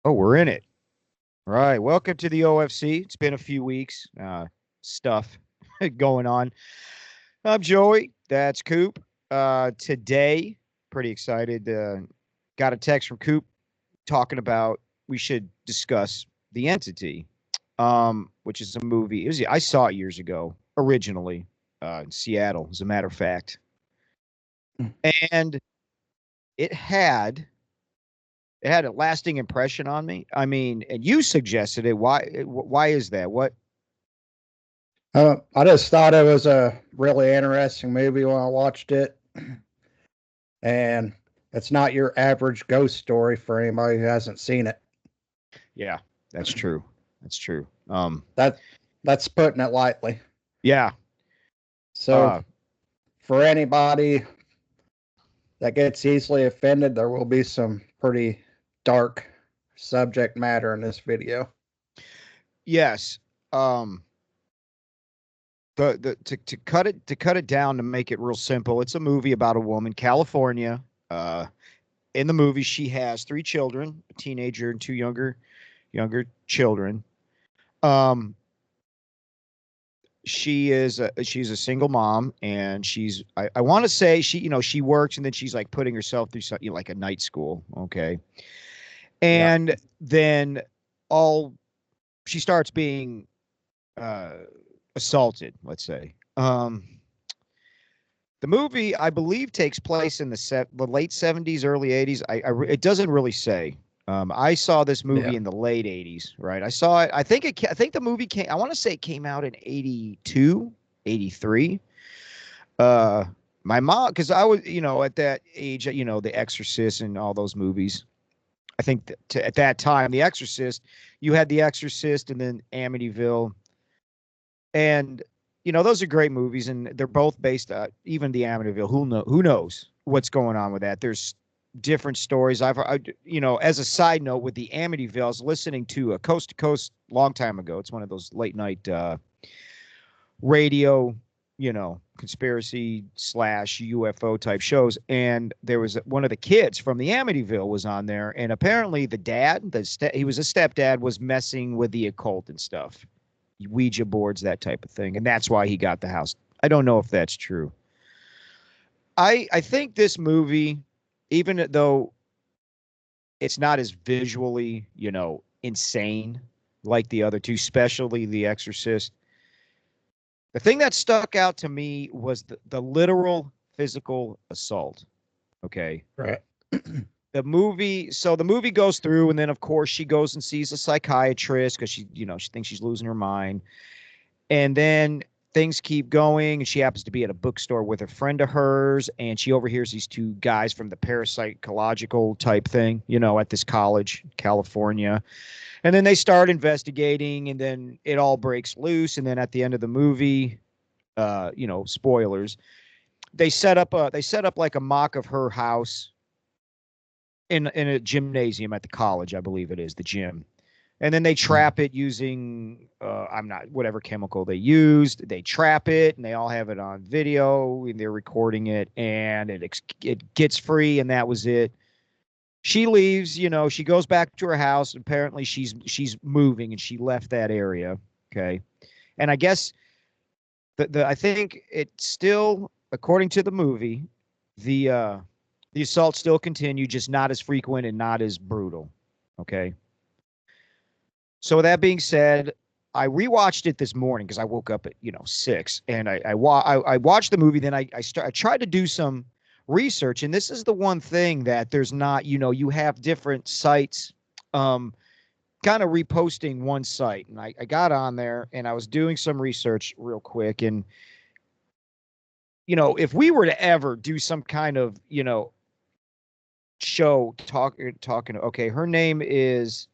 Oh, we're in it. All right. Welcome to the OFC. It's been a few weeks. Stuff going on. I'm Joey. That's Coop. Today, pretty excited. Got a text from Coop talking about we should discuss The Entity, which is a movie. I saw it years ago, originally in Seattle, as a matter of fact, and it had it had a lasting impression on me. I mean, and you suggested it. Why is that? What? I just thought it was a really interesting movie when I watched it. And it's not your average ghost story for anybody who hasn't seen it. Yeah, that's true. That's true. That that's putting it lightly. Yeah. So Uh, for anybody that gets easily offended, there will be some pretty dark subject matter in this video. yes. Um, the to cut it down to make it real simple. It's a movie about a woman, California. Uh, in the movie, she has three children, a teenager and two younger children. Um, she's a single mom, and I want to say she works, and then she's like putting herself through something like a night school. Okay, Yeah. and then all she starts being uh, assaulted. Let's say. The movie, I believe, takes place in the late '70s, early '80s. It doesn't really say. I saw this movie Yeah. in the late '80s, right? I saw it. I think the movie came. I want to say it came out in '82, '83. Uh, my mom, because I was, at that age, The Exorcist and all those movies. I think at that time, The Exorcist, you had The Exorcist and then Amityville, and those are great movies, and they're both based. Even the Amityville, who knows what's going on with that? There's different stories. As a side note, with the Amityville, I was listening to a Coast to Coast long time ago. It's one of those late night radio, conspiracy slash UFO type shows. And there was one of the kids from the Amityville was on there, and apparently the dad, he was a stepdad, was messing with the occult and stuff, Ouija boards, that type of thing, and that's why he got the house. I don't know if that's true. I think this movie, even though it's not as visually, insane like the other two, especially The Exorcist, the thing that stuck out to me was the literal physical assault. Okay. Right. The movie goes through, and then of course she goes and sees a psychiatrist because she thinks she's losing her mind. And then things keep going, and she happens to be at a bookstore with a friend of hers, and she overhears these two guys from the parapsychological type thing, at this college, California. And then they start investigating, and then it all breaks loose. And then at the end of the movie, spoilers, they set up like a mock of her house in a gymnasium at the college, I believe it is, the gym. And then they trap it using I'm not whatever chemical they used. They trap it, and they all have it on video, and they're recording it, and it gets free, and that was it. She leaves, she goes back to her house. Apparently she's moving, and she left that area. Okay. And I guess the I think it still, according to the movie, the uh the assaults still continue, just not as frequent and not as brutal. Okay. So with that being said, I rewatched it this morning because I woke up at 6, and I watched the movie. Then I tried to do some research, and this is the one thing that there's not. You have different sites, um, kind of reposting one site, and I got on there, and I was doing some research real quick. And if we were to ever do some kind of show talking, okay, her name is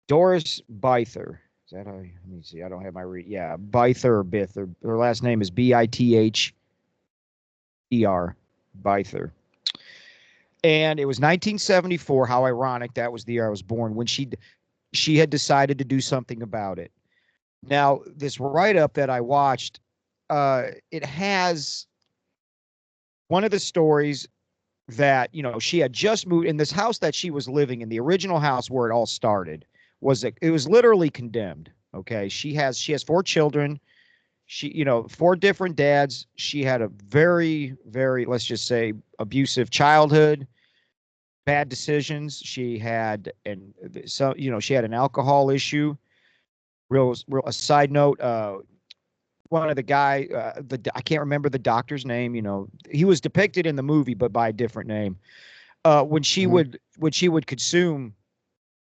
Doris Bither. Is that how? Let me see. I don't have my read. Yeah, Bither or Bither. Her last name is Bither. Bither. And it was 1974. How ironic! That was the year I was born, when she had decided to do something about it. Now, this write up that I watched, it has one of the stories. that, she had just moved in this house that she was living in. The original house where it all started it was literally condemned. Okay. She has 4 children. She, 4 different dads. She had a very, very, let's just say, abusive childhood, bad decisions. She had an alcohol issue. Real, a side note, one of the guy, I can't remember the doctor's name. He was depicted in the movie, but by a different name. When she Mhm. would consume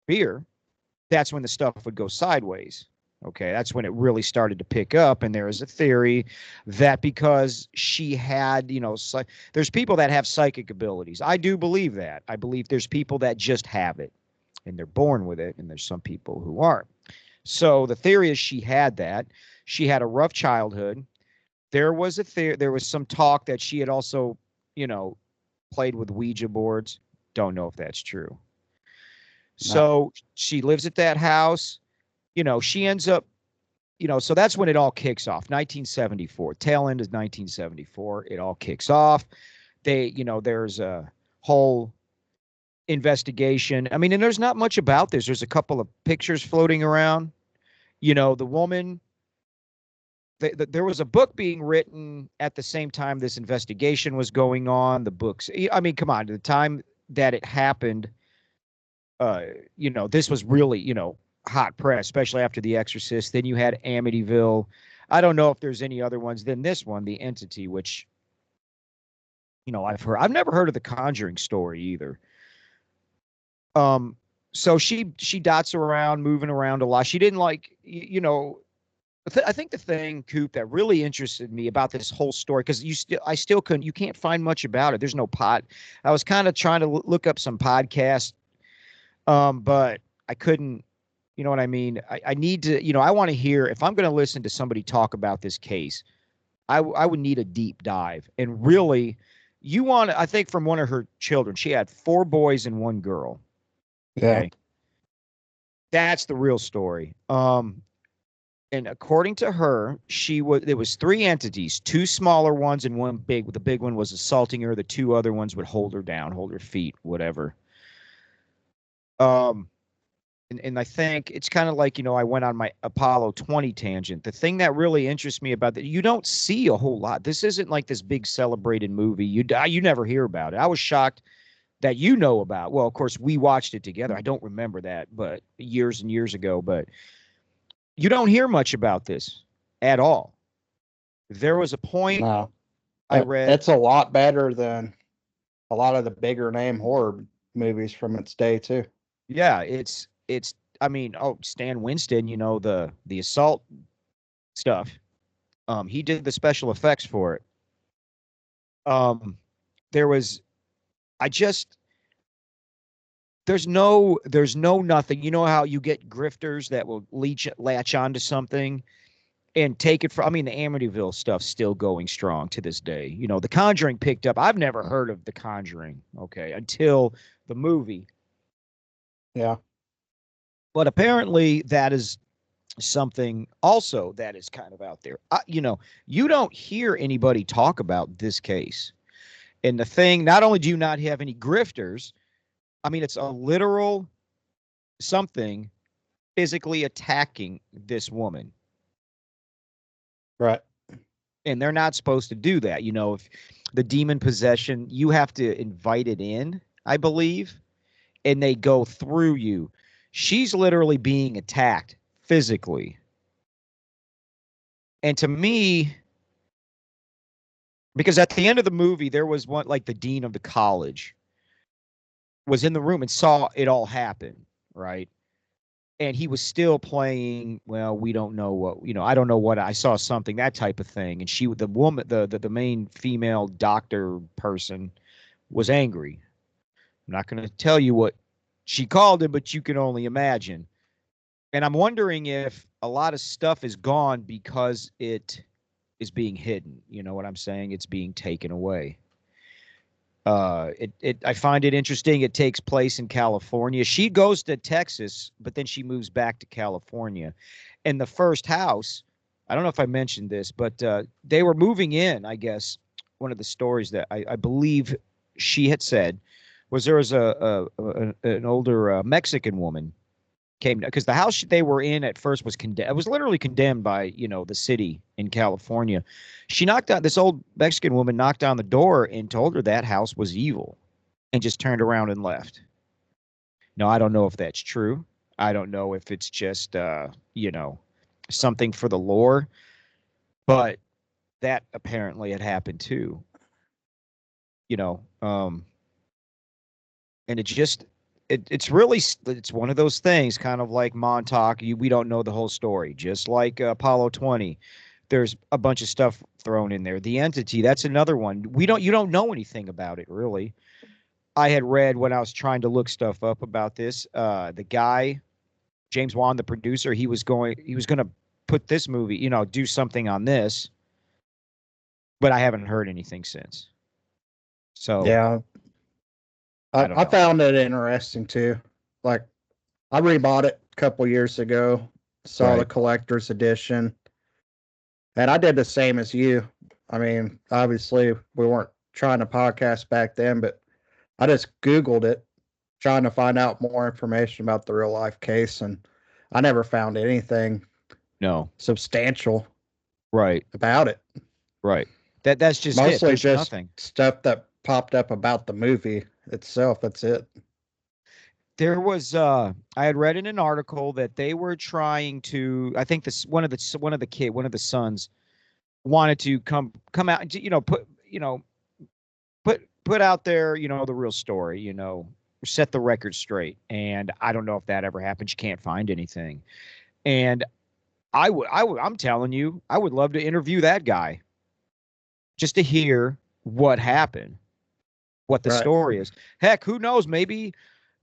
beer, that's when the stuff would go sideways. Okay, that's when it really started to pick up. And there is a theory that because she had, there's people that have psychic abilities. I do believe that. I believe there's people that just have it and they're born with it, and there's some people who aren't. So the theory is she had that. She had a rough childhood. There was some talk that she had also, you know, played with Ouija boards. Don't know if that's true. No. So she lives at that house. She ends up, so that's when it all kicks off. 1974, tail end is 1974. It all kicks off. There's a whole investigation. I mean, and there's not much about this. There's a couple of pictures floating around. The woman, there was a book being written at the same time this investigation was going on. The books, I mean, come on, the time that it happened, this was really, hot press, especially after The Exorcist. Then you had Amityville. I don't know if there's any other ones than this one, The Entity, which, I've never heard of the Conjuring story either. So she dots around, moving around a lot. She didn't like, I think the thing, Coop, that really interested me about this whole story, because you can't find much about it. There's no pod. I was kind of trying to look up some podcasts, but I couldn't. You know what I mean? I need to. I want to hear, if I'm going to listen to somebody talk about this case. I would need a deep dive, and really, I think from one of her children, she had 4 boys and 1 girl. Yeah. Okay, that's the real story. And according to her, there was 3 entities, 2 smaller ones and 1 big. The big one was assaulting her. The 2 other ones would hold her down, hold her feet, whatever. And I think it's kind of like, I went on my Apollo 20 tangent. The thing that really interests me about that, you don't see a whole lot. This isn't like this big celebrated movie. You never hear about it. I was shocked that about. Well, of course, we watched it together. I don't remember that, but years and years ago. But you don't hear much about this at all. There was a point No. I read. It's a lot better than a lot of the bigger name horror movies from its day too. Yeah, it's. I mean, Stan Winston, the assault stuff. He did the special effects for it. There was. I just. There's no nothing. You know how you get grifters that will latch onto something and take it from. I mean, the Amityville stuff's still going strong to this day. The Conjuring picked up. I've never heard of the Conjuring, okay, until the movie. Yeah. But apparently that is something also that is kind of out there. You don't hear anybody talk about this case. And the thing, not only do you not have any grifters, I mean, it's a literal something physically attacking this woman. Right. And they're not supposed to do that. If the demon possession, you have to invite it in, I believe, and they go through you. She's literally being attacked physically. And to me, because at the end of the movie, there was one, like the dean of the college was in the room and saw it all happen, right? And he was still playing, well, we don't know what, I don't know what, I saw something, that type of thing. And the woman, the main female doctor person was angry. I'm not going to tell you what she called him, but you can only imagine. And I'm wondering if a lot of stuff is gone because it is being hidden. You know what I'm saying? It's being taken away. I find it interesting. It takes place in California. She goes to Texas, but then she moves back to California. And the first house, I don't know if I mentioned this, but they were moving in, I guess. One of the stories that I believe she had said was there was an older Mexican woman came because the house they were in at first was condemned. It was literally condemned by the city in California. She knocked out this old Mexican woman knocked on the door and told her that house was evil, and just turned around and left. Now I don't know if that's true. I don't know if it's just something for the lore, but that apparently had happened too. You know, and it's really it's one of those things, kind of like Montauk. We don't know the whole story, just like Apollo 20. There's a bunch of stuff thrown in there. The Entity, that's another one. You don't know anything about it really. I had read when I was trying to look stuff up about this. The guy, James Wan, the producer, he was going to put this movie, do something on this, but I haven't heard anything since. So yeah, I found it interesting too. Like, I rebought it a couple years ago, saw the collector's edition, and I did the same as you. I mean, obviously, we weren't trying to podcast back then, but I just Googled it, trying to find out more information about the real life case, and I never found anything substantial about it. Right. That's just mostly it. Just nothing. Stuff that popped up about the movie itself. That's it. There was I had read in an article that they were trying to, I think one of the sons wanted to come out and put out there, the real story, set the record straight. And I don't know if that ever happened. You can't find anything. And I'm telling you, I would love to interview that guy just to hear what happened, what the story is. Heck, who knows? Maybe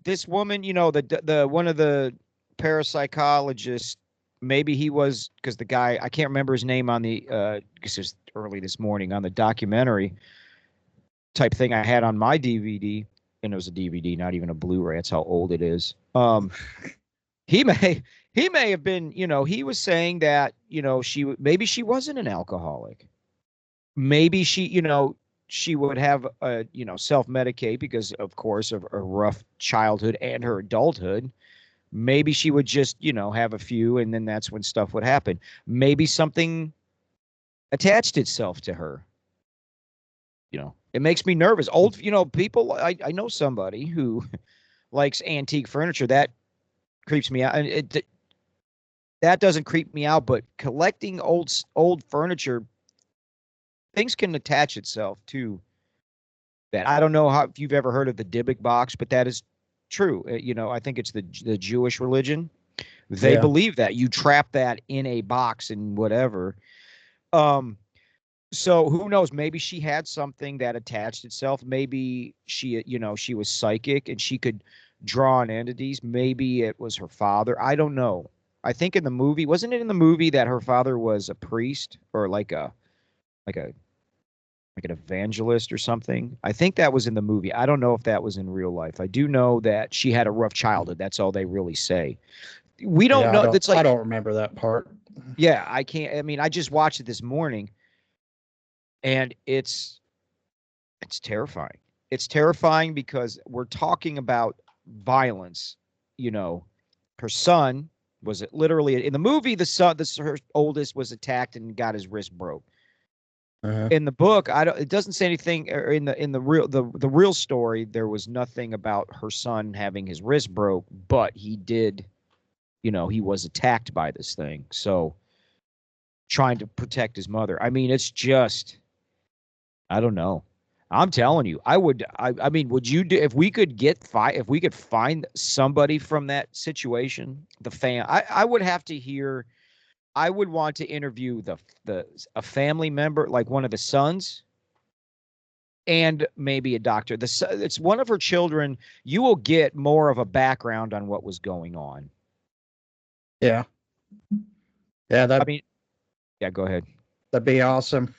this woman, the one of the parapsychologists, maybe he was, because the guy, I can't remember his name on the because it was early this morning on the documentary type thing I had on my DVD, and it was a DVD, not even a Blu-ray. That's how old it is. He may have been, he was saying that, maybe she wasn't an alcoholic. Maybe she would have self-medicate because, of course, of a rough childhood and her adulthood. Maybe she would just, have a few, and then that's when stuff would happen. Maybe something attached itself to her. It makes me nervous. Old, people, I know somebody who likes antique furniture. That creeps me out. And that doesn't creep me out, but collecting old furniture, things can attach itself to that. I don't know if you've ever heard of the Dybbuk box, but that is true. I think it's the Jewish religion. They believe that you trap that in a box and whatever. So who knows? Maybe she had something that attached itself. Maybe she was psychic and she could draw on entities. Maybe it was her father. I don't know. I think in the movie, wasn't it in the movie that her father was a priest or like an evangelist or something? I think that was in the movie. I don't know if that was in real life. I do know that she had a rough childhood. That's all they really say. We don't know. I don't remember that part. Yeah, I can't. I mean, I just watched it this morning, and it's terrifying. It's terrifying because we're talking about violence. Her son was literally in the movie. Her oldest was attacked and got his wrist broke. In the book, it doesn't say anything, or in the real story, there was nothing about her son having his wrist broke, but he did, he was attacked by this thing. So trying to protect his mother. I mean, it's just, I don't know. I'm telling you, I mean, would you do, if we could find somebody from that situation, I would have to hear. I would want to interview a family member, like one of the sons, and maybe a doctor. It's one of her children. You will get more of a background on what was going on. Yeah. Yeah. Go ahead. That'd be awesome.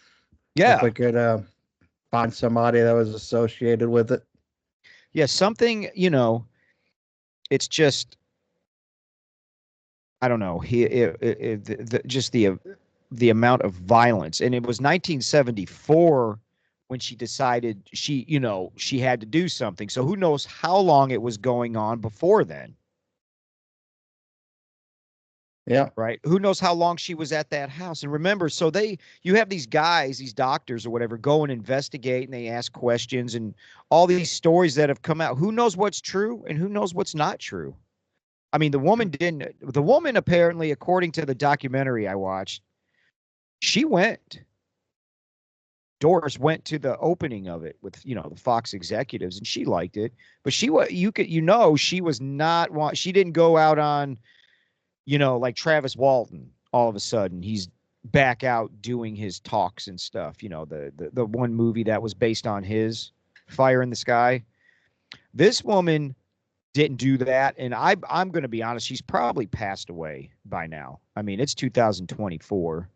Yeah. If we could find somebody that was associated with it. Yeah. Something, it's just, I don't know. Just the amount of violence, and it was 1974 when she decided she had to do something. So who knows how long it was going on before then. Yeah. Right. Who knows how long she was at that house. And remember, so you have these guys, these doctors or whatever, go and investigate, and they ask questions, and all these stories that have come out. Who knows what's true and who knows what's not true? I mean, the woman apparently, according to the documentary I watched, Doris went to the opening of it with, the Fox executives, and she liked it, but she was not, she didn't go out on, like Travis Walton, all of a sudden he's back out doing his talks and stuff. The one movie that was based on his Fire in the Sky. This woman didn't do that, and I'm going to be honest, she's probably passed away by now. I mean, it's 2024.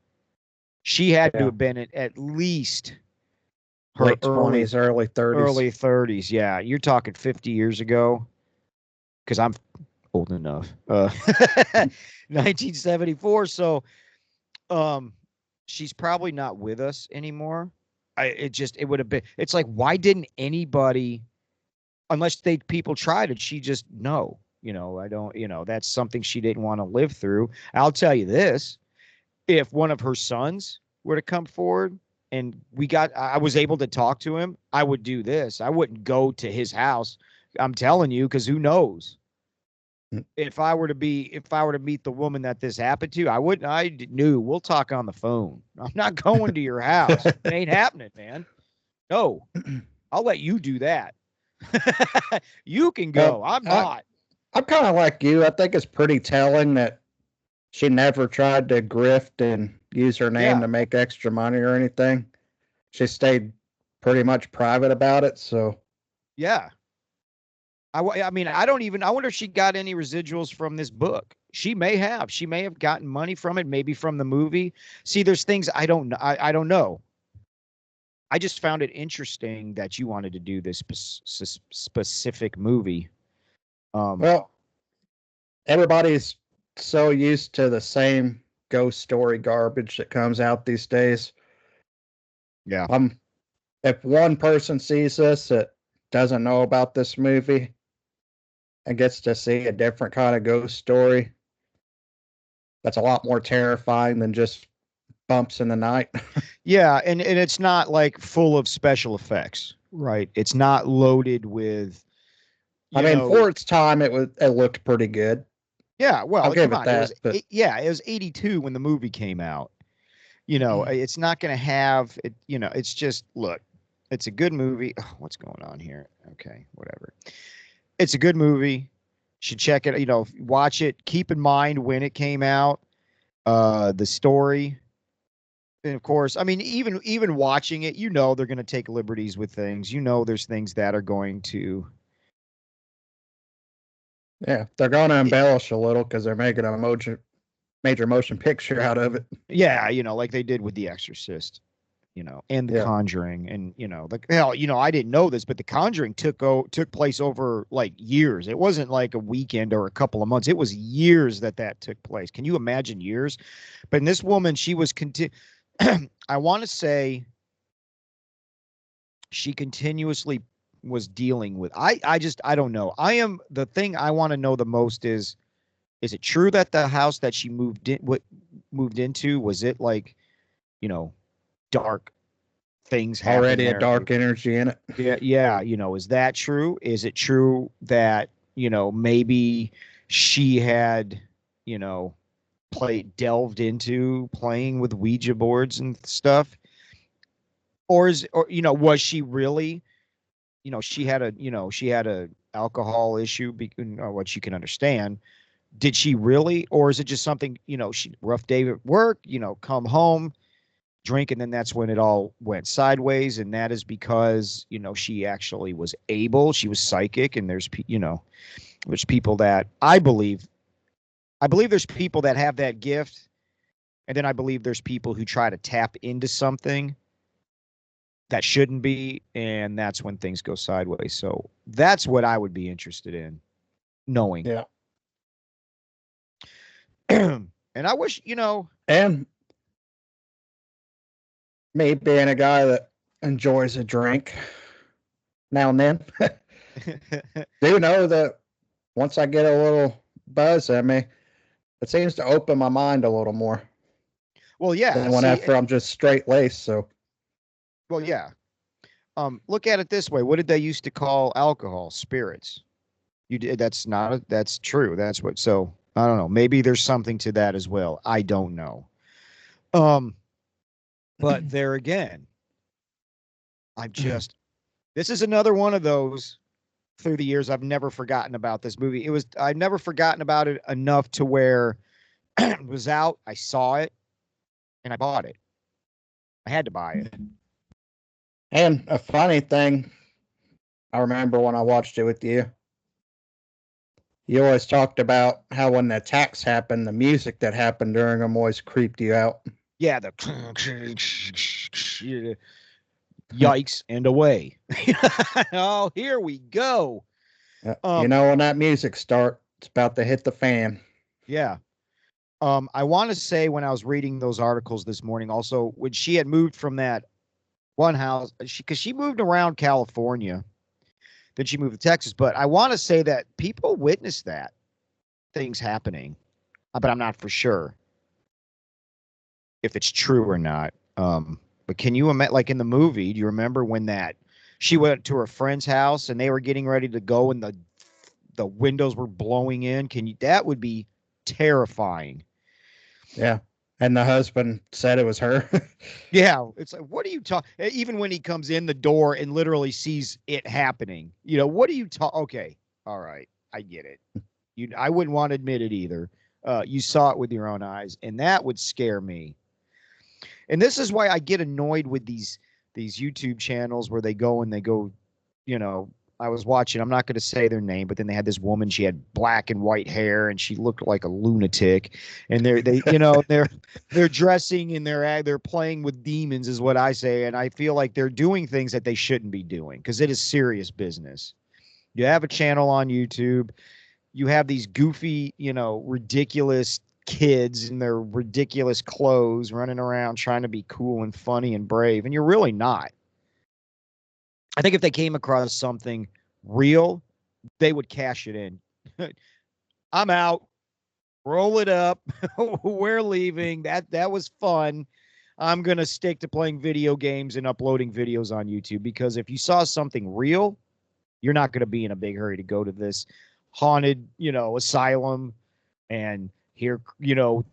She had to have been at least her late 20s, early 30s. Early 30s, yeah. You're talking 50 years ago, because I'm old enough. 1974. So she's probably not with us anymore. It would have been, it's like, why didn't anybody, unless people tried it, she just, no, I don't, that's something she didn't want to live through. I'll tell you this, if one of her sons were to come forward and I was able to talk to him, I would do this. I wouldn't go to his house. I'm telling you, because who knows? If I were to meet the woman that this happened to, I knew we'll talk on the phone. I'm not going to your house. It ain't happening, man. No, I'll let you do that. You can go. I'm not. I'm kind of like you. I think it's pretty telling that she never tried to grift and use her name to make extra money or anything. She stayed pretty much private about it. So, yeah. I mean, I wonder if she got any residuals from this book. She may have gotten money from it, maybe from the movie. See, there's things I don't know. I don't know. I just found it interesting that you wanted to do this specific movie. Well, everybody's so used to the same ghost story garbage that comes out these days. Yeah. If one person sees this that doesn't know about this movie and gets to see a different kind of ghost story, that's a lot more terrifying than just bumps in the night. Yeah, and it's not like full of special effects, right? It's not loaded with. I mean, for its time, it looked pretty good. Yeah, well, I'll give it that. It was 82 when the movie came out. It's not going to have it. It's just, look, it's a good movie. Oh, what's going on here? Okay, whatever. It's a good movie. You should check it. Watch it. Keep in mind when it came out, the story. And of course, I mean, even watching it, they're going to take liberties with things. There's things that are going to. Yeah, they're going to embellish a little because they're making a major motion picture out of it. Yeah, like they did with The Exorcist, and The Conjuring, and I didn't know this, but The Conjuring took place over like years. It wasn't like a weekend or a couple of months. It was years that took place. Can you imagine years? But in this woman, she was I want to say she continuously was dealing with. I don't know. The thing I want to know the most is it true that the house that she moved into, was it like, dark things already a dark energy in it? Yeah. Is that true? Is it true that, maybe she had, delved into playing with Ouija boards and stuff? Or was she really, she had a alcohol issue, what you can understand. Did she really, or is it just something, she rough day at work, come home, drink, and then that's when it all went sideways? And that is because, she actually was she was psychic, and there's people that I believe there's people that have that gift. And then I believe there's people who try to tap into something that shouldn't be, and that's when things go sideways. So that's what I would be interested in knowing. Yeah. And I wish, and me being a guy that enjoys a drink now and then. Do know that once I get a little buzz at me, it seems to open my mind a little more. Well, yeah. Than whenever I'm just straight laced. So. Well, yeah. Look at it this way. What did they used to call alcohol? Spirits. You did. That's true. That's what. So I don't know. Maybe there's something to that as well. I don't know. But there again, this is another one of those through the years. I've never forgotten about this movie. I've never forgotten about it enough to where it was out. I saw it and I bought it. I had to buy it. And a funny thing, I remember when I watched it with you, you always talked about how when the attacks happened, the music that happened during them always creeped you out. Yeah, the yikes and away. Oh, here we go. You know, when that music starts, it's about to hit the fan. Yeah. I want to say when I was reading those articles this morning, also when she had moved from that one house, because she moved around California, then she moved to Texas. But I want to say that people witnessed that things happening, but I'm not for sure if it's true or not. But can you imagine, like in the movie, do you remember when she went to her friend's house and they were getting ready to go and the windows were blowing in? That would be terrifying. Yeah. And the husband said it was her. Yeah. It's like, what are you talking? Even when he comes in the door and literally sees it happening, what are you talking? Okay. All right. I get it. I wouldn't want to admit it either. You saw it with your own eyes, and that would scare me. And this is why I get annoyed with these YouTube channels where they go, I was watching, I'm not going to say their name, but then they had this woman, she had black and white hair and she looked like a lunatic. And they're dressing and they're playing with demons is what I say. And I feel like they're doing things that they shouldn't be doing because it is serious business. You have a channel on YouTube. You have these goofy, ridiculous kids in their ridiculous clothes running around trying to be cool and funny and brave. And you're really not. I think if they came across something real, they would cash it in. I'm out. Roll it up. We're leaving. That was fun. I'm going to stick to playing video games and uploading videos on YouTube because if you saw something real, you're not going to be in a big hurry to go to this haunted, asylum and hear,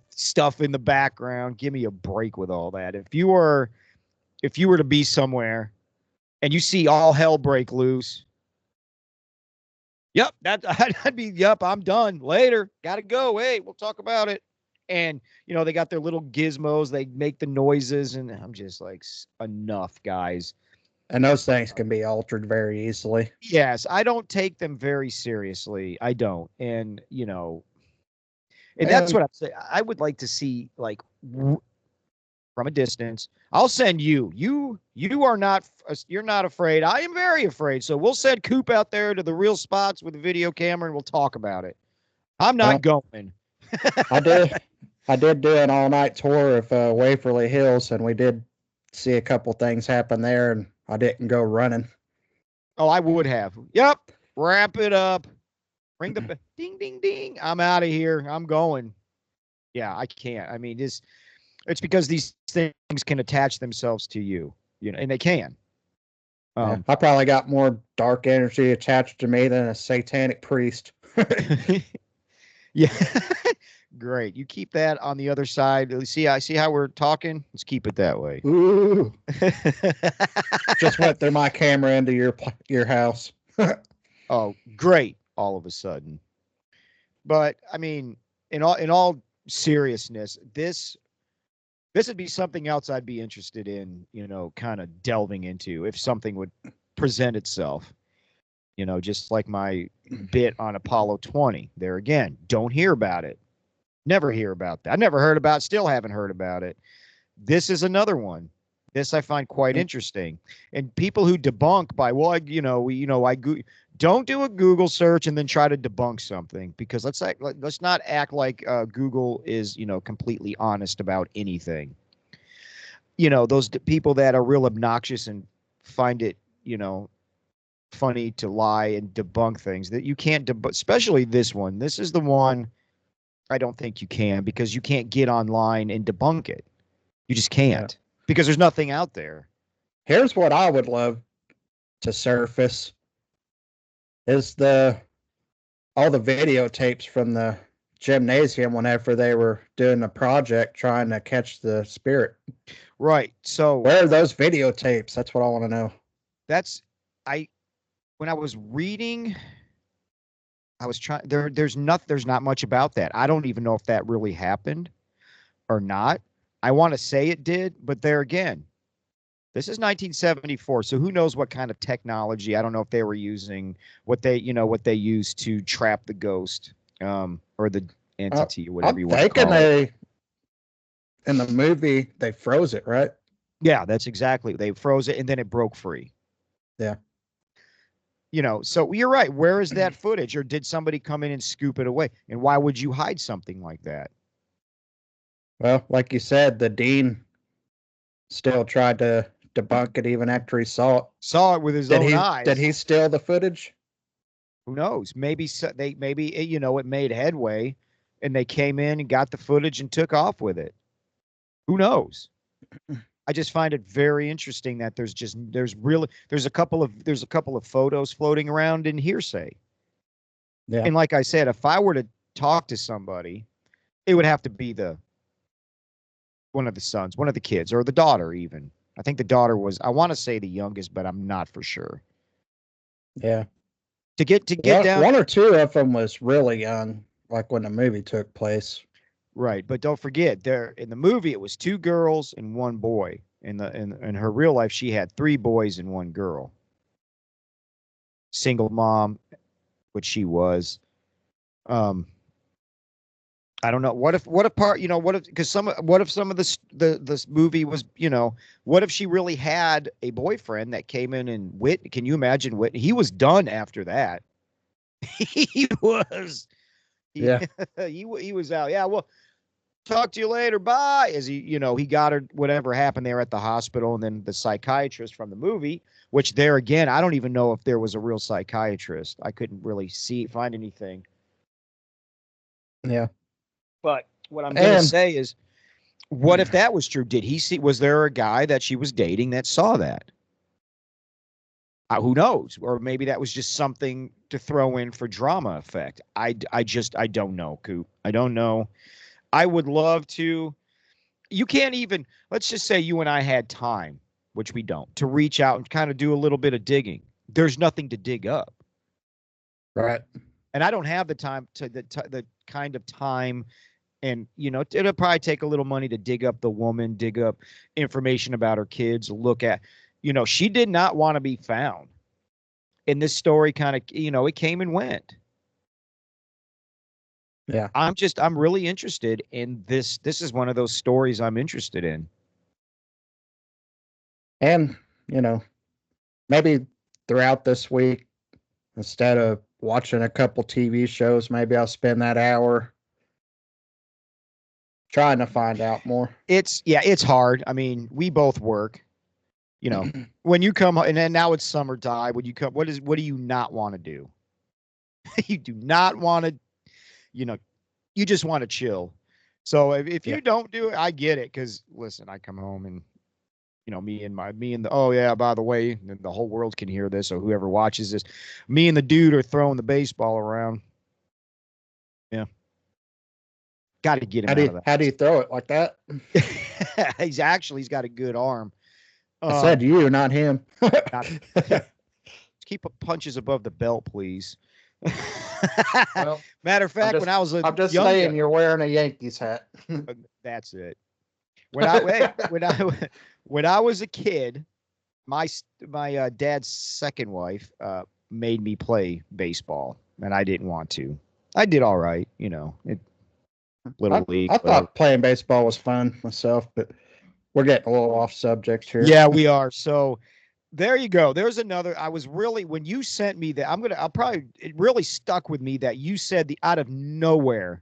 stuff in the background. Give me a break with all that. If you were to be somewhere and you see all hell break loose, yep, I'd be, yep, I'm done. Later. Got to go. Hey, we'll talk about it. And, they got their little gizmos. They make the noises. And I'm just like, enough, guys. And those things can be altered very easily. Yes, I don't take them very seriously. I don't. And, and that's what I'm saying. I would like to see, like, from a distance. I'll send you. You are not. You're not afraid. I am very afraid. So we'll send Coop out there to the real spots with a video camera, and we'll talk about it. I'm not going. I did do an all-night tour of Waverly Hills, and we did see a couple things happen there, and I didn't go running. Oh, I would have. Yep. Wrap it up. Ring the ding, ding, ding. I'm out of here. I'm going. Yeah, I can't. I mean, it's because these things can attach themselves to you, and they can. I probably got more dark energy attached to me than a satanic priest. Yeah. Great. You keep that on the other side. I see how we're talking. Let's keep it that way. Ooh. Just went through my camera into your house. Oh, great. All of a sudden. But I mean, in all seriousness, this would be something else I'd be interested in, kind of delving into if something would present itself. Just like my bit on Apollo 20. There again, don't hear about it. Never hear about that. I never heard about it, still haven't heard about it. This is another one. This I find quite interesting. And people who debunk by, don't do a Google search and then try to debunk something, because let's not act like Google is, completely honest about anything. Those people that are real obnoxious and find it, funny to lie and debunk things that you can't debunk, especially this one. This is the one I don't think you can, because you can't get online and debunk it. You just can't, because there's nothing out there. Here's what I would love to surface is all the videotapes from the gymnasium whenever they were doing a project trying to catch the spirit. Right. So where are those videotapes? That's what I want to know. When I was reading, I was trying there's not much about that. I don't even know if that really happened or not. I want to say it did, but there again, this is 1974, so who knows what kind of technology. I don't know if they were using what they used to trap the ghost, or the entity, or whatever you want to call it. In the movie, they froze it, right? Yeah, that's exactly. They froze it, and then it broke free. Yeah. So you're right. Where is that footage? Or did somebody come in and scoop it away? And why would you hide something like that? Well, like you said, the dean still tried to debunk it even after he saw it. Saw it with his own eyes. Did he steal the footage? Who knows? Maybe it made headway, and they came in and got the footage and took off with it. Who knows? I just find it very interesting that there's a couple of photos floating around in hearsay. Yeah. And like I said, if I were to talk to somebody, it would have to be one of the sons, one of the kids, or the daughter even. I think the daughter was, I want to say, the youngest, but I'm not for sure. Yeah. To get down, one or two of them was really young, like when the movie took place. Right, but don't forget, there in the movie it was 2 girls and 1 boy. In her real life, she had 3 boys and 1 girl. Single mom, which she was. I don't know. What if some of this movie was, what if she really had a boyfriend that came in and can you imagine he was done after that. He was. Yeah. He was out. Yeah, well, talk to you later. Bye. As he got her, whatever happened there at the hospital. And then the psychiatrist from the movie, which there again, I don't even know if there was a real psychiatrist. I couldn't really find anything. Yeah. But what I'm going to say is, what if that was true? Was there a guy that she was dating that saw that? Who knows? Or maybe that was just something to throw in for drama effect. I don't know, Coop. I don't know. I would love to. You can't even, let's just say you and I had time, which we don't, to reach out and kind of do a little bit of digging. There's nothing to dig up. Right. And I don't have the time the kind of time, and it'll probably take a little money to dig up the woman, dig up information about her kids, look at, she did not want to be found. And this story kind of, it came and went. Yeah. I'm really interested in this. This is one of those stories I'm interested in. And, maybe throughout this week, instead of watching a couple TV shows, maybe I'll spend that hour trying to find out more. It's hard. I mean, we both work. When you come, and then now it's summertime. When you come, what do you not want to do? You do not want to, you just want to chill. So if you don't do it, I get it. Because listen, I come home and, oh yeah, by the way, the whole world can hear this. So whoever watches this, me and the dude are throwing the baseball around. Yeah. Got to get him out of that. How do you throw it, like that? He's got a good arm. I said you, not him. Keep punches above the belt, please. Well, matter of fact, I'm just saying you're wearing a Yankees hat. That's it. When I was a kid, my dad's second wife made me play baseball, and I didn't want to. I did all right, little league. I thought playing baseball was fun myself, but we're getting a little off subject here. Yeah, we are. So there you go. There's another. I was really, when you sent me that, it really stuck with me that you said the out of nowhere,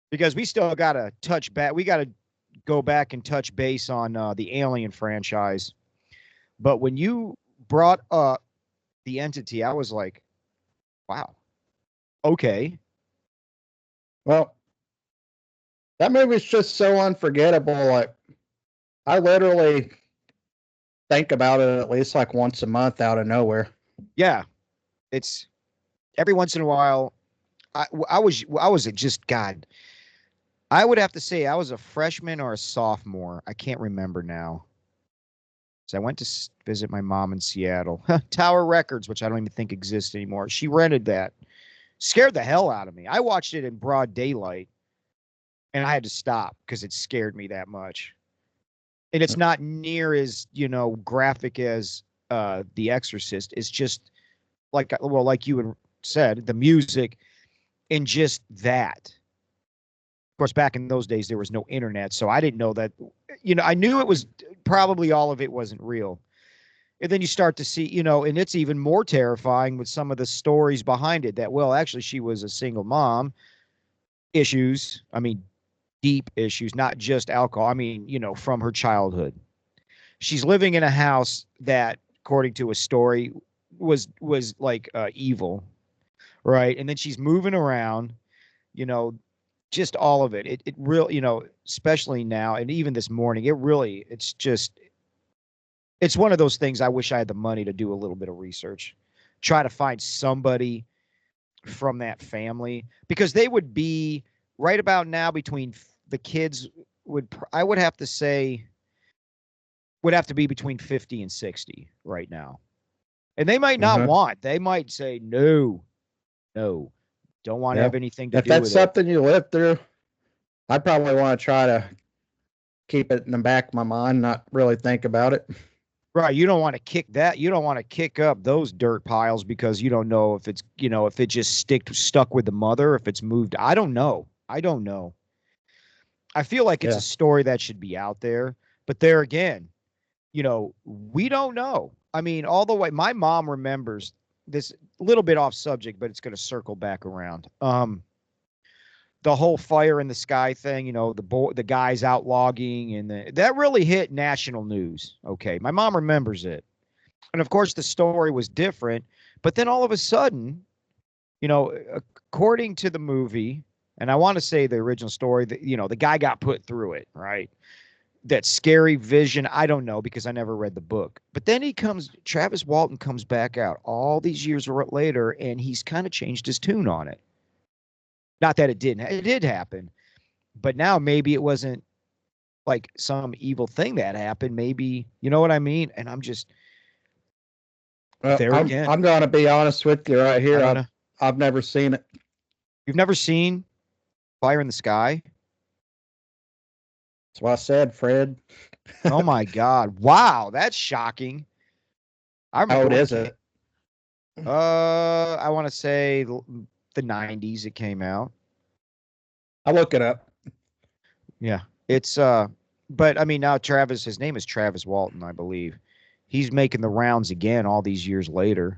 because we still got to touch back. We got to go back and touch base on the Alien franchise. But when you brought up The Entity, I was like, wow, okay. Well, that movie's just so unforgettable. Like, I literally think about it at least like once a month out of nowhere. Yeah, it's every once in a while. I was just God. I would have to say I was a freshman or a sophomore. I can't remember now. So I went to visit my mom in Seattle. Tower Records, which I don't even think exists anymore. She rented that. Scared the hell out of me. I watched it in broad daylight, and I had to stop because it scared me that much. And it's not near as, graphic as The Exorcist. It's just like you had said, the music and just that. Of course, back in those days, there was no internet, so I didn't know that. I knew it was probably all of it wasn't real. And then you start to see, and it's even more terrifying with some of the stories behind it that, well, actually, she was a single mom, issues. I mean, deep issues, not just alcohol. I mean, from her childhood. She's living in a house that, according to a story, was like evil, right? And then she's moving around, just all of it. It really, especially now and even this morning, it's one of those things I wish I had the money to do a little bit of research, try to find somebody from that family, because they would be right about now between the kids I would have to say would have to be between 50 and 60 right now. And they might not they might say, no, don't want to have anything to do with it. If that's something you live through, I'd probably want to try to keep it in the back of my mind, not really think about it. Right. You don't want to kick that. You don't want to kick up those dirt piles because you don't know if it's, if it just stuck with the mother, if it's moved. I don't know. I feel like it's a story that should be out there. But there again, we don't know. I mean, all the way, my mom remembers this, a little bit off subject, but it's going to circle back around. The whole fire in the sky thing, the guys out logging, and that really hit national news. Okay. My mom remembers it. And of course the story was different, but then all of a sudden, according to the movie, and I want to say the original story that, the guy got put through it, right? That scary vision. I don't know because I never read the book, but then Travis Walton comes back out all these years later, and he's kind of changed his tune on it. Not that it did happen, but now maybe it wasn't like some evil thing that happened. Maybe, you know what I mean? And I'm just there again. I'm going to be honest with you right here. I've never seen it. You've never seen Fire in the Sky? That's what I said, Fred. Oh my God. Wow. That's shocking. I remember. How old is it? I want to say the 90s it came out. I'll look it up. Yeah. It's but I mean now his name is Travis Walton, I believe. He's making the rounds again all these years later.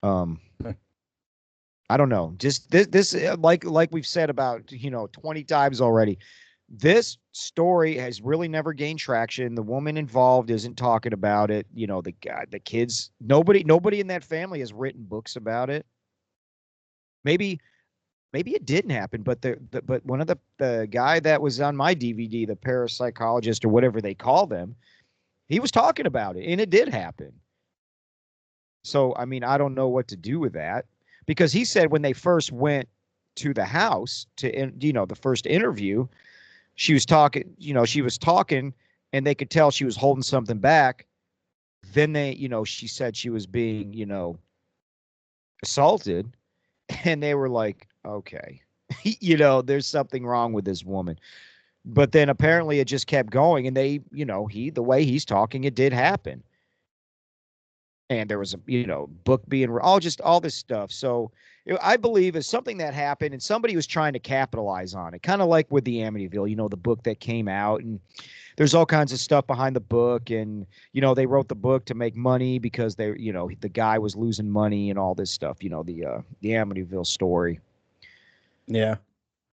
I don't know. Just this like we've said about 20 times already. This story has really never gained traction. The woman involved isn't talking about it. The kids, nobody in that family has written books about it. Maybe it didn't happen, but but one of the guy that was on my DVD, the parapsychologist or whatever they call them, he was talking about it, and it did happen. So, I mean, I don't know what to do with that, because he said when they first went to the house to, the first interview, she was talking, and they could tell she was holding something back. Then she said she was being, assaulted, and they were like, okay, there's something wrong with this woman. But then apparently it just kept going, and they, the way he's talking, it did happen. And there was a, book being all this stuff. So I believe it's something that happened, and somebody was trying to capitalize on it. Kind of like with the Amityville, the book that came out, and there's all kinds of stuff behind the book. And, they wrote the book to make money because they, the guy was losing money and all this stuff, the Amityville story. Yeah.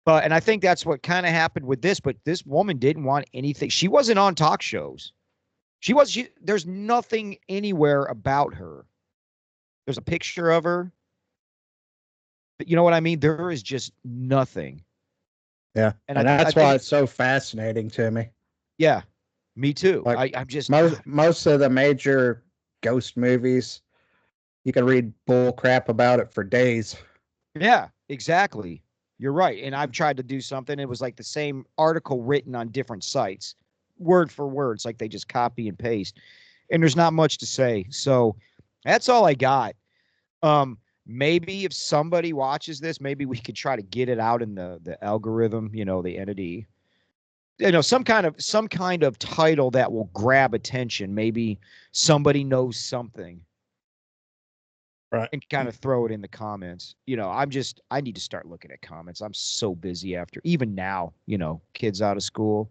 And I think that's what kind of happened with this, but this woman didn't want anything. She wasn't on talk shows. There's nothing anywhere about her. There's a picture of her. But you know what I mean? There is just nothing. Yeah. And that's why it's so fascinating to me. Yeah. Me too. Like, I'm just most of the major ghost movies, you can read bull crap about it for days. Yeah, exactly. You're right. And I've tried to do something. It was like the same article written on different sites, word for word. It's like they just copy and paste. And there's not much to say. So that's all I got. Maybe if somebody watches this, maybe we could try to get it out in the algorithm, the entity. Some kind of title that will grab attention. Maybe somebody knows something. Right. And kind of throw it in the comments. I need to start looking at comments. I'm so busy even now, kids out of school.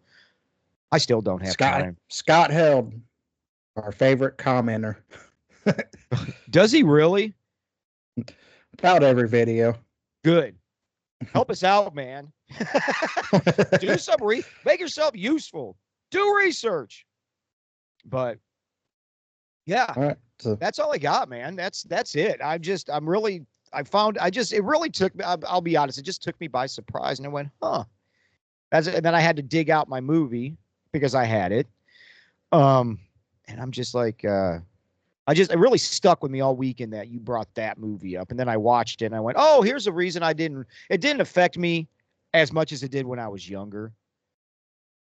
I still don't have time. Scott Held, our favorite commenter. Does he really? About every video. Good. Help us out, man. Do some make yourself useful. Do research. But yeah. All right. So that's all I got, man. That's it. It really took me, I'll be honest, it just took me by surprise. And I went, huh. And then I had to dig out my movie because I had it. And I'm just like, it really stuck with me all weekend that you brought that movie up. And then I watched it and I went, oh, here's the reason it didn't affect me as much as it did when I was younger.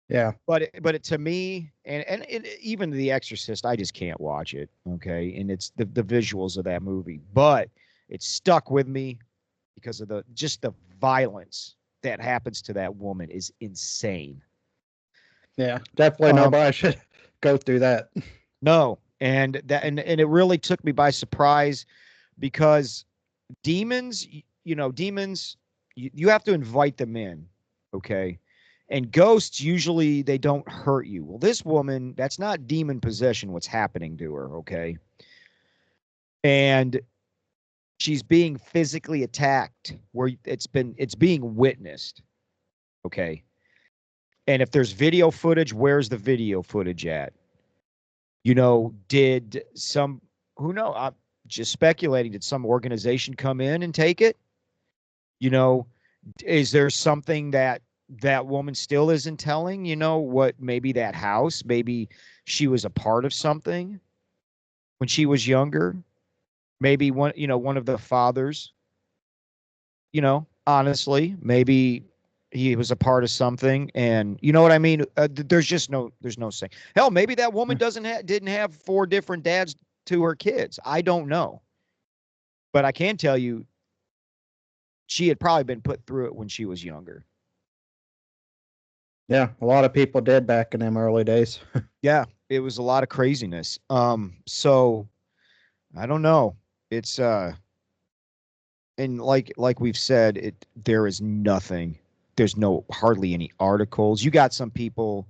Yeah. But to me, and even The Exorcist, I just can't watch it. Okay. And it's the visuals of that movie, but it stuck with me because of the violence that happens to that woman is insane. Yeah, definitely nobody should go through that. No. And it really took me by surprise because demons, you have to invite them in. Okay. And ghosts, usually they don't hurt you. Well, this woman, that's not demon possession, what's happening to her, okay? And she's being physically attacked where it's being witnessed, okay? And if there's video footage, where's the video footage at? Did who knows? I'm just speculating, did some organization come in and take it? Is there something that woman still isn't telling, what maybe that house, maybe she was a part of something when she was younger. Maybe one of the fathers, honestly, maybe he was a part of something. And you know what I mean? There's no saying. Hell, maybe that woman didn't have 4 different dads to her kids. I don't know. But I can tell you, she had probably been put through it when she was younger. Yeah, a lot of people did back in them early days. Yeah, it was a lot of craziness. So I don't know. It's and like we've said, there is nothing. There's hardly any articles. You got some people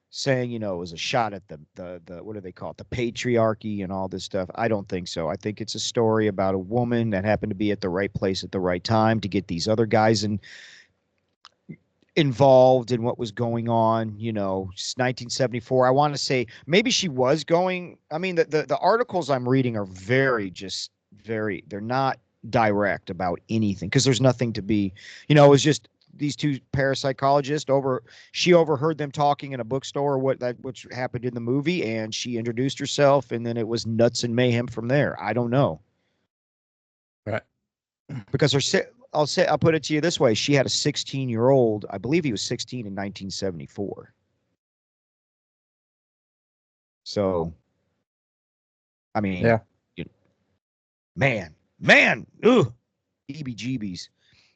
saying, it was a shot at the what do they call it? The patriarchy and all this stuff. I don't think so. I think it's a story about a woman that happened to be at the right place at the right time to get these other guys involved in what was going on, 1974. I want to say maybe she was going. I mean, the articles I'm reading are they're not direct about anything because there's nothing to be, it was just these 2 parapsychologists she overheard them talking in a bookstore, which happened in the movie, and she introduced herself, and then it was nuts and mayhem from there. I don't know. Right. Because I'll put it to you this way. She had a 16-year-old. I believe he was 16 in 1974. So, I mean, yeah, man, EBGBs.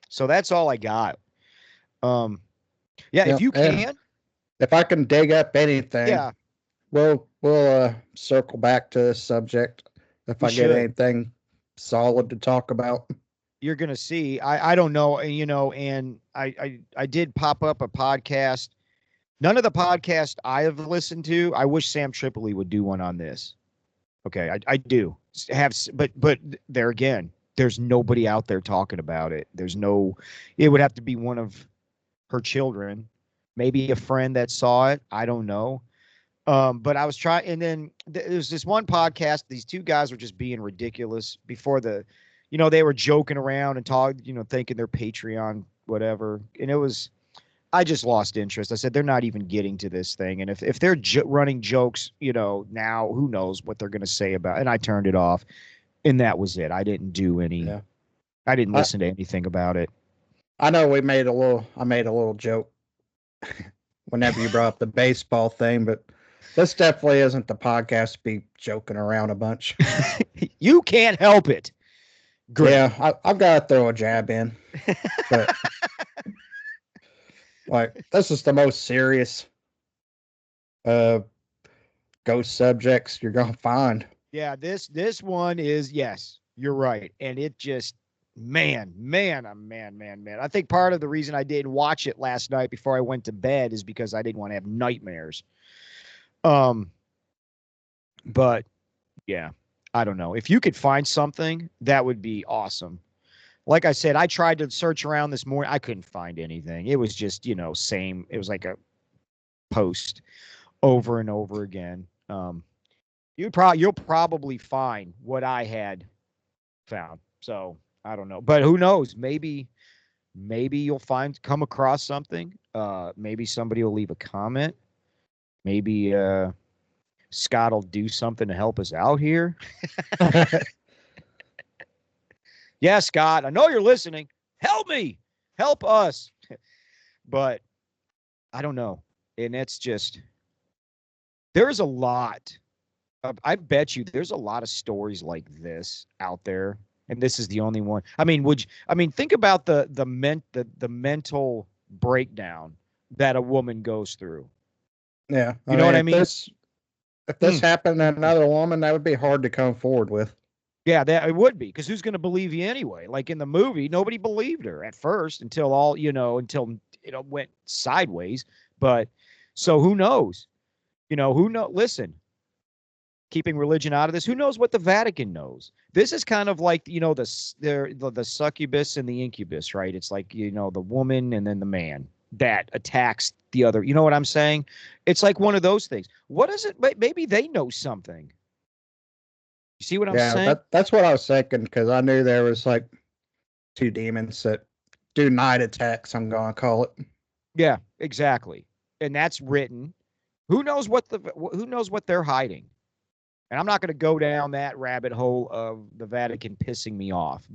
So that's all I got. If you can, if I can dig up anything, yeah, we'll circle back to this subject if I get anything solid to talk about. You're going to see, I don't know, and I did pop up a podcast. None of the podcasts I have listened to, I wish Sam Tripoli would do one on this. Okay. I do but there again, there's nobody out there talking about it. It would have to be one of her children, maybe a friend that saw it. I don't know. But I was trying, and then there was this one podcast. These two guys were just being ridiculous before they were joking around and thinking they're Patreon, whatever. And I just lost interest. I said, they're not even getting to this thing. And if they're running jokes, now who knows what they're going to say about it. And I turned it off, and that was it. I didn't do any, Yeah. I didn't listen to anything about it. I know I made a little joke whenever you brought up the baseball thing, but this definitely isn't the podcast to be joking around a bunch. You can't help it. Great. Yeah, I've got to throw a jab in. But this is the most serious ghost subjects you're going to find. Yeah, this one is, yes, you're right. And it just, man. I think part of the reason I didn't watch it last night before I went to bed is because I didn't want to have nightmares. But yeah, I don't know. If you could find something, that would be awesome. Like I said, I tried to search around this morning. I couldn't find anything. It was just, same. It was like a post over and over again. You'll probably find what I had found. So I don't know, but who knows? Maybe you'll come across something. Maybe somebody will leave a comment. Maybe Scott will do something to help us out here. Yeah, Scott, I know you're listening. Help me. Help us. But I don't know. And it's just, there's a lot. I bet you there's a lot of stories like this out there. And this is the only one. I mean, think about the mental breakdown that a woman goes through. Yeah. You know what I mean? If this happened to another woman, that would be hard to come forward with. Yeah, that it would be, because who's going to believe you anyway? Like in the movie, nobody believed her at first until it went sideways. But so who knows? Listen, keeping religion out of this, who knows what the Vatican knows? This is kind of like, the succubus and the incubus, right? It's like, the woman and then the man that attacks the other. You know what I'm saying? It's like one of those things. What is it? Maybe they know something. You see what I'm saying? That's what I was thinking, because I knew there was like two demons that do night attacks, I'm going to call it. Yeah, exactly. And that's written. Who knows what they're hiding? And I'm not going to go down that rabbit hole of the Vatican pissing me off.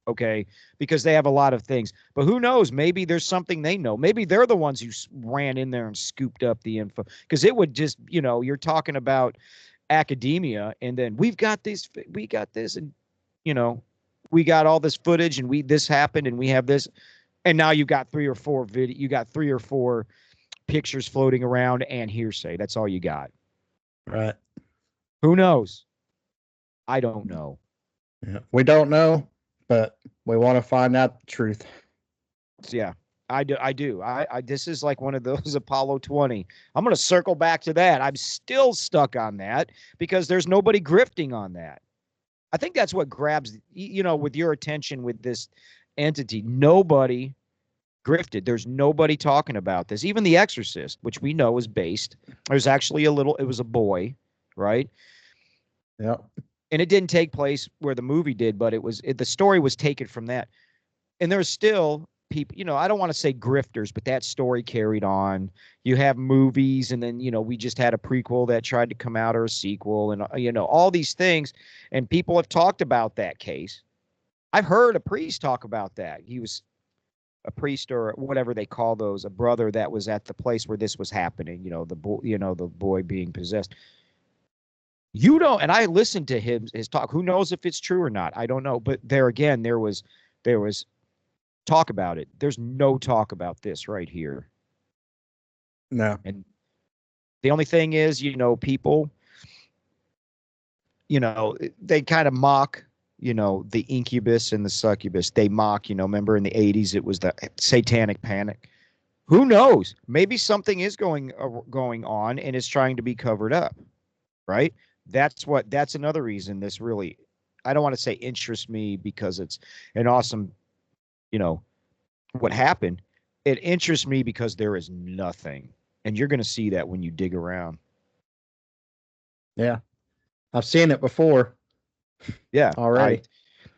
Okay, because they have a lot of things. But who knows? Maybe there's something they know. Maybe they're the ones who ran in there and scooped up the info. Because it would just, you're talking about academia, and then we got this, and we got all this footage, and this happened, and we have this, and now you got three or four pictures floating around and hearsay. That's all you got. Right. Who knows? I don't know. Yeah, we don't know, but we want to find out the truth. Yeah, I do. This is like one of those Apollo 20. I'm going to circle back to that. I'm still stuck on that because there's nobody grifting on that. I think that's what grabs, with your attention with this entity. Nobody grifted. There's nobody talking about this. Even The Exorcist, which we know is based. There's actually it was a boy, right? Yeah. And it didn't take place where the movie did, but the story was taken from that. And there's still people, I don't want to say grifters, but that story carried on. You have movies, and then, we just had a prequel that tried to come out, or a sequel, and, all these things. And people have talked about that case. I've heard a priest talk about that. He was a priest, or whatever they call those, a brother that was at the place where this was happening, the boy being possessed. And I listened to his talk. Who knows if it's true or not? I don't know. But there again, there was talk about it. There's no talk about this right here. No. And the only thing is, people, they kind of mock, the incubus and the succubus. They mock, remember in the 80s, it was the satanic panic. Who knows? Maybe something is going on and is trying to be covered up, right? That's another reason this really, I don't want to say interests me because it's an awesome, what happened. It interests me because there is nothing. And you're going to see that when you dig around. Yeah. I've seen it before. Yeah. Already.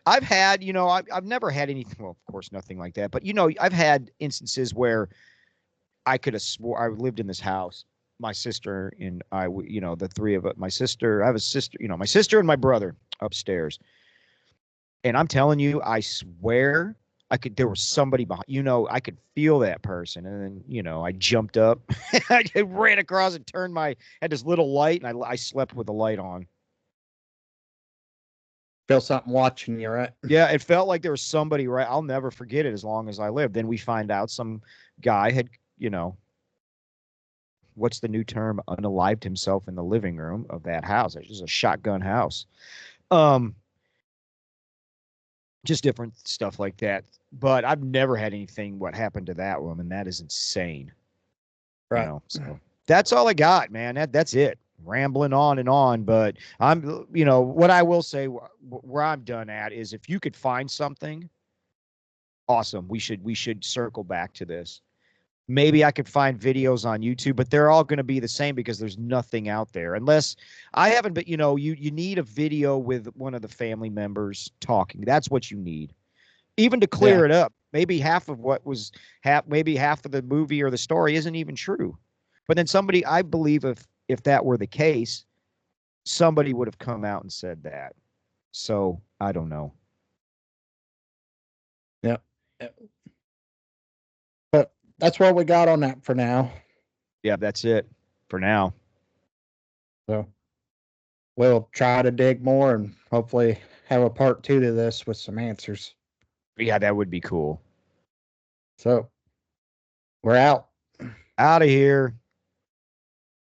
I've had, I've never had anything. Well, of course, nothing like that. But, I've had instances where I could have swore I lived in this house. My sister and I, the three of us, my sister, I have a sister, my sister and my brother upstairs. And I'm telling you, I swear there was somebody behind, I could feel that person. And then, I jumped up, I ran across and had this little light, and I slept with the light on. Feel something watching you, right? Yeah, it felt like there was somebody, right? I'll never forget it as long as I live. Then we find out some guy had, what's the new term? Unalived himself in the living room of that house. It's just a shotgun house. Just different stuff like that. But I've never had anything what happened to that woman. That is insane. Right. So that's all I got, man. That's it. Rambling on and on, but I'm, what I will say where I'm done at is if you could find something awesome, we should circle back to this. Maybe I could find videos on YouTube, but they're all going to be the same because there's nothing out there unless I haven't. But you need a video with one of the family members talking. That's what you need, even to clear it up. Maybe half of what was maybe half of the movie or the story isn't even true. But then I believe if that were the case, somebody would have come out and said that. So I don't know. Yeah. But that's what we got on that for now. Yeah, that's it for now. So we'll try to dig more and hopefully have a part 2 to this with some answers. Yeah, that would be cool. So we're out. Out of here.